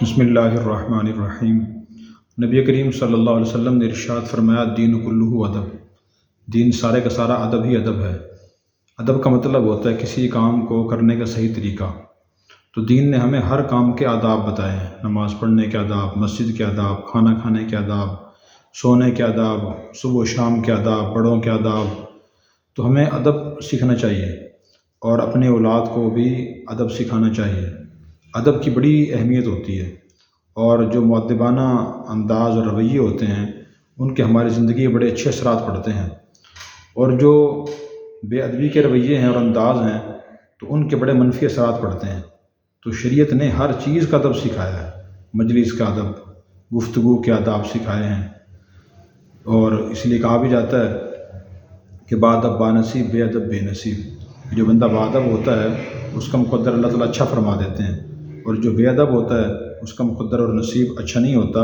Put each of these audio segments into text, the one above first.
بسم اللہ الرحمن الرحیم۔ نبی کریم صلی اللہ علیہ وسلم نے ارشاد فرمایا، دین کلہ ادب، دین سارے کا سارا ادب ہی ادب ہے۔ ادب کا مطلب ہوتا ہے کسی کام کو کرنے کا صحیح طریقہ۔ تو دین نے ہمیں ہر کام کے آداب بتائے ہیں، نماز پڑھنے کے آداب، مسجد کے آداب، کھانا کھانے کے آداب، سونے کے آداب، صبح و شام کے آداب، بڑوں کے آداب۔ تو ہمیں ادب سیکھنا چاہیے اور اپنے اولاد کو بھی ادب سکھانا چاہیے۔ ادب کی بڑی اہمیت ہوتی ہے، اور جو مؤدبانہ انداز اور رویے ہوتے ہیں ان کے ہماری زندگی میں بڑے اچھے اثرات پڑتے ہیں، اور جو بے ادبی کے رویے ہیں اور انداز ہیں تو ان کے بڑے منفی اثرات پڑتے ہیں۔ تو شریعت نے ہر چیز کا ادب سکھایا ہے، مجلس کا ادب، گفتگو کے آداب سکھائے ہیں، اور اس لیے کہا بھی جاتا ہے کہ بادب بانصیب، بے ادب بے نصیب۔ جو بندہ بادب ہوتا ہے اس کا مقدر اللہ تعالیٰ اچھا فرما دیتے ہیں، اور جو بے ادب ہوتا ہے اس کا مقدر اور نصیب اچھا نہیں ہوتا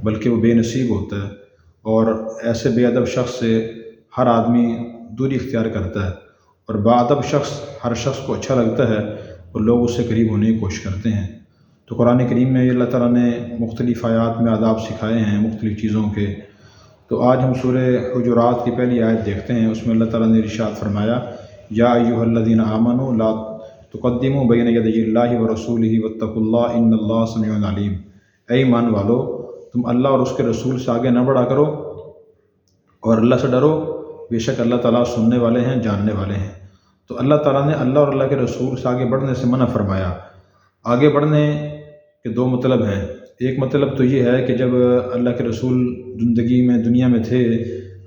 بلکہ وہ بے نصیب ہوتا ہے۔ اور ایسے بے ادب شخص سے ہر آدمی دوری اختیار کرتا ہے، اور باادب شخص ہر شخص کو اچھا لگتا ہے اور لوگ اس سے قریب ہونے کی کوشش کرتے ہیں۔ تو قرآن کریم میں اللہ تعالیٰ نے مختلف آیات میں آداب سکھائے ہیں مختلف چیزوں کے۔ تو آج ہم سورہ حجرات کی پہلی آیت دیکھتے ہیں۔ اس میں اللہ تعالیٰ نے ارشاد فرمایا، یا ایھا الذین آمنوا لا تقدموا بین یدی اللہ ورسولہ واتقوا اللہ ان اللہ سمیع علیم۔ اے ایمان والو، تم اللہ اور اس کے رسول سے آگے نہ بڑھا کرو، اور اللہ سے ڈرو، بے شک اللہ تعالیٰ سننے والے ہیں، جاننے والے ہیں۔ تو اللہ تعالیٰ نے اللہ اور اللہ کے رسول سے آگے بڑھنے سے منع فرمایا۔ آگے بڑھنے کے دو مطلب ہیں۔ ایک مطلب تو یہ ہے کہ جب اللہ کے رسول زندگی میں دنیا میں تھے،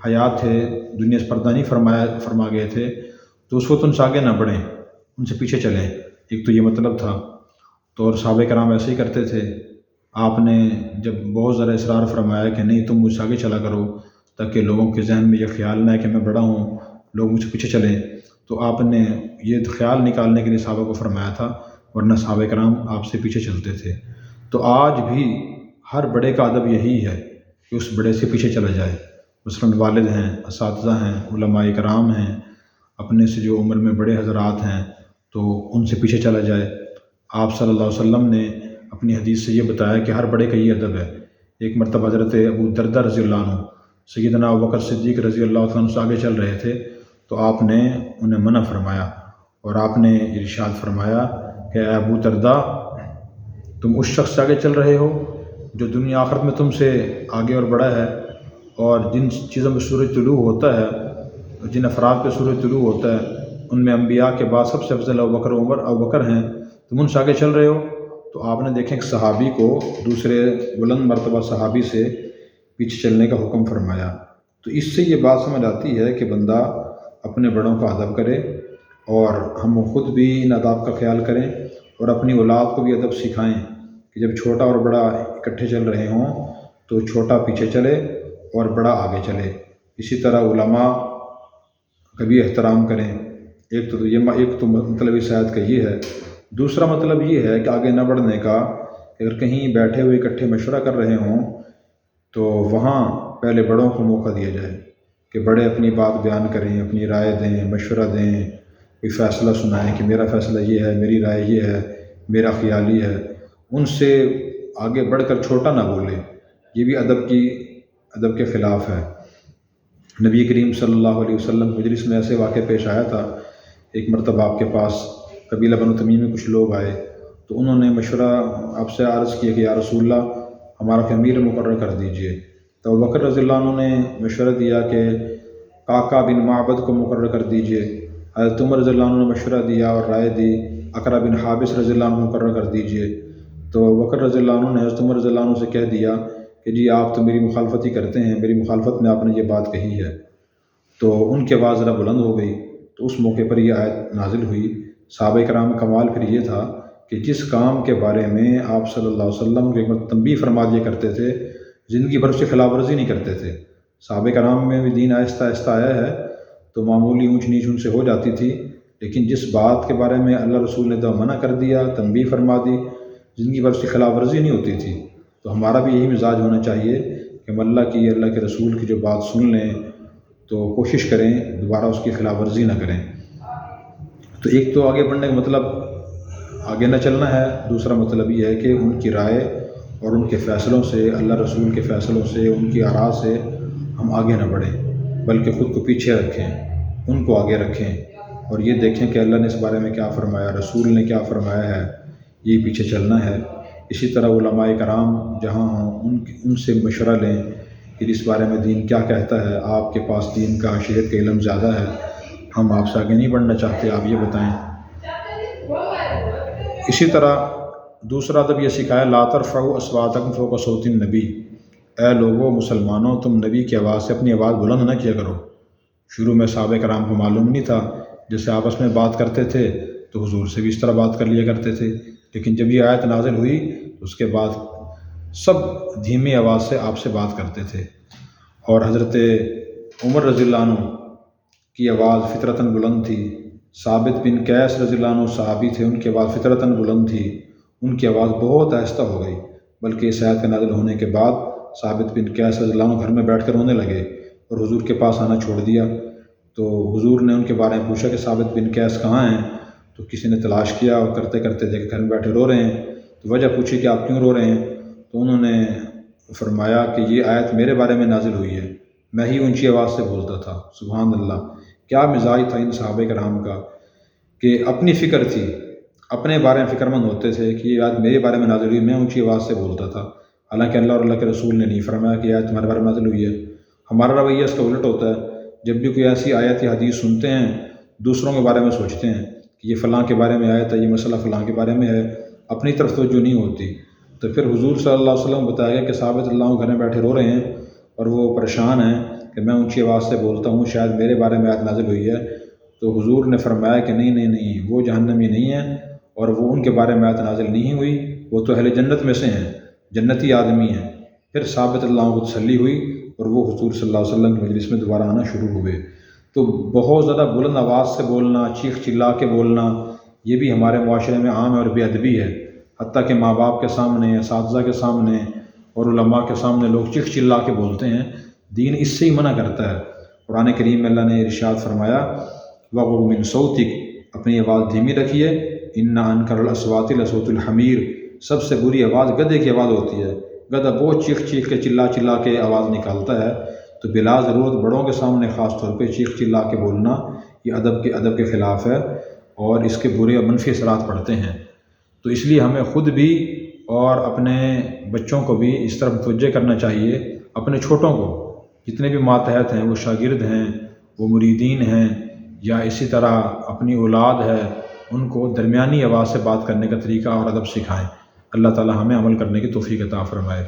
حیات تھے، دنیا سے پردہ نہیں فرما گئے تھے، تو اس وقت ان سے آگے نہ بڑھیں، ان سے پیچھے چلیں۔ ایک تو یہ مطلب تھا۔ تو اور صحابہ کرام ایسے ہی کرتے تھے۔ آپ نے جب بہت زیادہ اصرار فرمایا کہ نہیں، تم مجھ سے آگے چلا کرو تاکہ لوگوں کے ذہن میں یہ خیال نہ ہے کہ میں بڑا ہوں، لوگ مجھ سے پیچھے چلیں، تو آپ نے یہ خیال نکالنے کے لیے صحابہ کو فرمایا تھا، ورنہ صحابہ کرام آپ سے پیچھے چلتے تھے۔ تو آج بھی ہر بڑے کا ادب یہی ہے کہ اس بڑے سے پیچھے چلا جائے۔ مثلاً والد ہیں، اساتذہ ہیں، علماء کرام ہیں، اپنے سے جو عمر میں بڑے حضرات ہیں تو ان سے پیچھے چلا جائے۔ آپ صلی اللہ علیہ وسلم نے اپنی حدیث سے یہ بتایا کہ ہر بڑے کا یہ ادب ہے۔ ایک مرتبہ حضرت ابو دردہ رضی اللہ عنہ سیدنا ابوبکر صدیق رضی اللہ عنہ سے آگے چل رہے تھے، تو آپ نے انہیں منع فرمایا، اور آپ نے ارشاد فرمایا کہ اے ابو دردہ، تم اس شخص سے آگے چل رہے ہو جو دنیا آخرت میں تم سے آگے اور بڑا ہے، اور جن چیزوں میں سورج طلوع ہوتا ہے، جن افراد پہ سورج طلوع ہوتا ہے، ان میں انبیاء کے بعد سب سے افضل ابوبکر ہیں، تم ان سے آگے چل رہے ہو۔ تو آپ نے دیکھیں ایک صحابی کو دوسرے بلند مرتبہ صحابی سے پیچھے چلنے کا حکم فرمایا۔ تو اس سے یہ بات سمجھ آتی ہے کہ بندہ اپنے بڑوں کا ادب کرے، اور ہم خود بھی ان آداب کا خیال کریں، اور اپنی اولاد کو بھی ادب سکھائیں کہ جب چھوٹا اور بڑا اکٹھے چل رہے ہوں تو چھوٹا پیچھے چلے اور بڑا آگے چلے۔ اسی طرح علماء کا بھی احترام کریں۔ ایک تو مطلب اس آیت کا یہ ہے۔ دوسرا مطلب یہ ہے کہ آگے نہ بڑھنے کا، اگر کہیں بیٹھے ہوئے اکٹھے مشورہ کر رہے ہوں تو وہاں پہلے بڑوں کو موقع دیا جائے کہ بڑے اپنی بات بیان کریں، اپنی رائے دیں، مشورہ دیں، کوئی فیصلہ سنائیں کہ میرا فیصلہ یہ ہے، میری رائے یہ ہے، میرا خیال یہ ہے۔ ان سے آگے بڑھ کر چھوٹا نہ بولے، یہ بھی ادب کے خلاف ہے۔ نبی کریم صلی اللہ علیہ وسلم مجلس میں ایسے واقع پیش آیا تھا۔ ایک مرتبہ آپ کے پاس قبیلہ بنو تمیم میں کچھ لوگ آئے، تو انہوں نے مشورہ آپ سے عرض کیا کہ یا رسول اللہ، ہمارا امیر مقرر کر دیجئے۔ تو ابوبکر رضی اللہ عنہ نے مشورہ دیا کہ قعقاع بن معبد کو مقرر کر دیجئے۔ حضرت عمر رضی اللہ عنہ نے مشورہ دیا اور رائے دی، اقرع بن حابس رضی اللہ عنہ مقرر کر دیجئے۔ تو ابوبکر رضی اللہ عنہ نے حضرت عمر رضی اللہ عنہ سے کہہ دیا کہ جی آپ تو میری مخالفت ہی کرتے ہیں، میری مخالفت میں آپ نے یہ بات کہی ہے۔ تو ان کی آواز ذرا بلند ہو گئی، تو اس موقع پر یہ آیت نازل ہوئی۔ صحابہ کرام کا کمال پھر یہ تھا کہ جس کام کے بارے میں آپ صلی اللہ علیہ وسلم کو ایک مرتبہ تنبیہ فرما دیا کرتے تھے، زندگی بھر اس کی خلاف ورزی نہیں کرتے تھے۔ صحابہ کرام میں بھی دین آہستہ آہستہ آیا ہے، تو معمولی اونچ نیچ ان سے ہو جاتی تھی، لیکن جس بات کے بارے میں اللہ رسول نے تو منع کر دیا، تنبیہ فرما دی، زندگی بھر اس کی خلاف ورزی نہیں ہوتی تھی۔ تو ہمارا بھی یہی مزاج ہونا چاہیے کہ ہم اللہ کے رسول کی جو بات سن لیں تو کوشش کریں دوبارہ اس کی خلاف ورزی نہ کریں۔ تو ایک تو آگے بڑھنے کا مطلب آگے نہ چلنا ہے، دوسرا مطلب یہ ہے کہ ان کی رائے اور ان کے فیصلوں سے، اللہ رسول کے فیصلوں سے، ان کی آراء سے ہم آگے نہ بڑھیں، بلکہ خود کو پیچھے رکھیں، ان کو آگے رکھیں اور یہ دیکھیں کہ اللہ نے اس بارے میں کیا فرمایا، رسول نے کیا فرمایا ہے، یہ پیچھے چلنا ہے۔ اسی طرح علماء کرام جہاں ہوں ان سے مشورہ لیں کہ اس بارے میں دین کیا کہتا ہے، آپ کے پاس دین کا شریعت کا علم زیادہ ہے، ہم آپ سے آگے نہیں بڑھنا چاہتے، آپ یہ بتائیں۔ اسی طرح دوسرا ادب یہ سکھایا، لا ترفعوا اصواتکم فوق صوت النبی، اے لوگو مسلمانوں تم نبی کی آواز سے اپنی آواز بلند نہ کیا کرو۔ شروع میں صحابہ کرام کو معلوم نہیں تھا، جیسے آپس میں بات کرتے تھے تو حضور سے بھی اس طرح بات کر لیا کرتے تھے، لیکن جب یہ آیت نازل ہوئی تو اس کے بعد سب دھیمی آواز سے آپ سے بات کرتے تھے۔ اور حضرت عمر رضی اللہ عنہ کی آواز فطرتاً بلند تھی، ثابت بن قیس رضی اللہ عنہ صحابی تھے، ان کی آواز فطرتاً بلند تھی، ان کی آواز بہت آہستہ ہو گئی، بلکہ اس آیت کے نازل ہونے کے بعد ثابت بن قیس رضی اللہ عنہ گھر میں بیٹھ کر رونے لگے اور حضور کے پاس آنا چھوڑ دیا۔ تو حضور نے ان کے بارے میں پوچھا کہ ثابت بن قیس کہاں ہیں؟ تو کسی نے تلاش کیا اور کرتے کرتے دیکھ گھر میں بیٹھے رو رہے ہیں، تو وجہ پوچھی کہ آپ کیوں رو رہے ہیں؟ تو انہوں نے فرمایا کہ یہ آیت میرے بارے میں نازل ہوئی ہے، میں ہی اونچی آواز سے بولتا تھا۔ سبحان اللہ، کیا مزاج تھا ان صحابہ کرام کا کہ اپنی فکر تھی، اپنے بارے میں فکر مند ہوتے تھے کہ یہ آیت میرے بارے میں نازل ہوئی، میں اونچی آواز سے بولتا تھا، حالانکہ اللہ اور اللہ کے رسول نے نہیں فرمایا کہ یہ آیت تمہارے بارے میں نازل ہوئی ہے۔ ہمارا رویہ اس کا الٹ ہوتا ہے، جب بھی کوئی ایسی آیت یا حدیث سنتے ہیں دوسروں کے بارے میں سوچتے ہیں کہ یہ فلاں کے بارے میں آیت ہے، یہ مسئلہ فلاں کے بارے میں ہے، اپنی طرف توجہ نہیں ہوتی۔ تو پھر حضور صلی اللہ علیہ وسلم بتایا گیا کہ ثابت اللہ گھر میں بیٹھے رو رہے ہیں اور وہ پریشان ہیں کہ میں اونچی آواز سے بولتا ہوں، شاید میرے بارے میں آیت نازل ہوئی ہے۔ تو حضور نے فرمایا کہ نہیں نہیں نہیں، وہ جہنمی نہیں ہیں اور وہ ان کے بارے میں آیت نازل نہیں ہوئی، وہ تو اہل جنت میں سے ہیں، جنتی آدمی ہیں۔ پھر ثابت اللہ کو تسلی ہوئی اور وہ حضور صلی اللہ علیہ وسلم کی مجلس میں دوبارہ آنا شروع ہوئے۔ تو بہت زیادہ بلند آواز سے بولنا، چیخ چلا کے بولنا، یہ بھی ہمارے معاشرے میں عام ہے اور بے ادبی ہے، حتیٰ کہ ماں باپ کے سامنے، اساتذہ کے سامنے اور علماء کے سامنے لوگ چیخ چلا کے بولتے ہیں، دین اس سے ہی منع کرتا ہے۔ قرآن کریم میں اللہ نے ارشاد فرمایا، وَغُضْ مِنْ صَوْتِكَ، اپنی آواز دھیمی رکھیے، إِنَّ أَنْكَرَ الْأَصْوَاتِ لَصَوْتُ الْحَمِيرِ، سب سے بری آواز گدھے کی آواز ہوتی ہے، گدھا بہت چیخ چیخ کے چلا کے آواز نکالتا ہے، تو بلا ضرورت بڑوں کے سامنے خاص طور پہ چیخ چلا کے بولنا یہ ادب کے خلاف ہے اور اس کے برے اور منفی اثرات پڑتے ہیں۔ تو اس لیے ہمیں خود بھی اور اپنے بچوں کو بھی اس طرف متوجہ کرنا چاہیے، اپنے چھوٹوں کو، جتنے بھی ماتحت ہیں، وہ شاگرد ہیں، وہ مریدین ہیں، یا اسی طرح اپنی اولاد ہے، ان کو درمیانی آواز سے بات کرنے کا طریقہ اور ادب سکھائیں۔ اللہ تعالی ہمیں عمل کرنے کی توفیق عطا فرمائے۔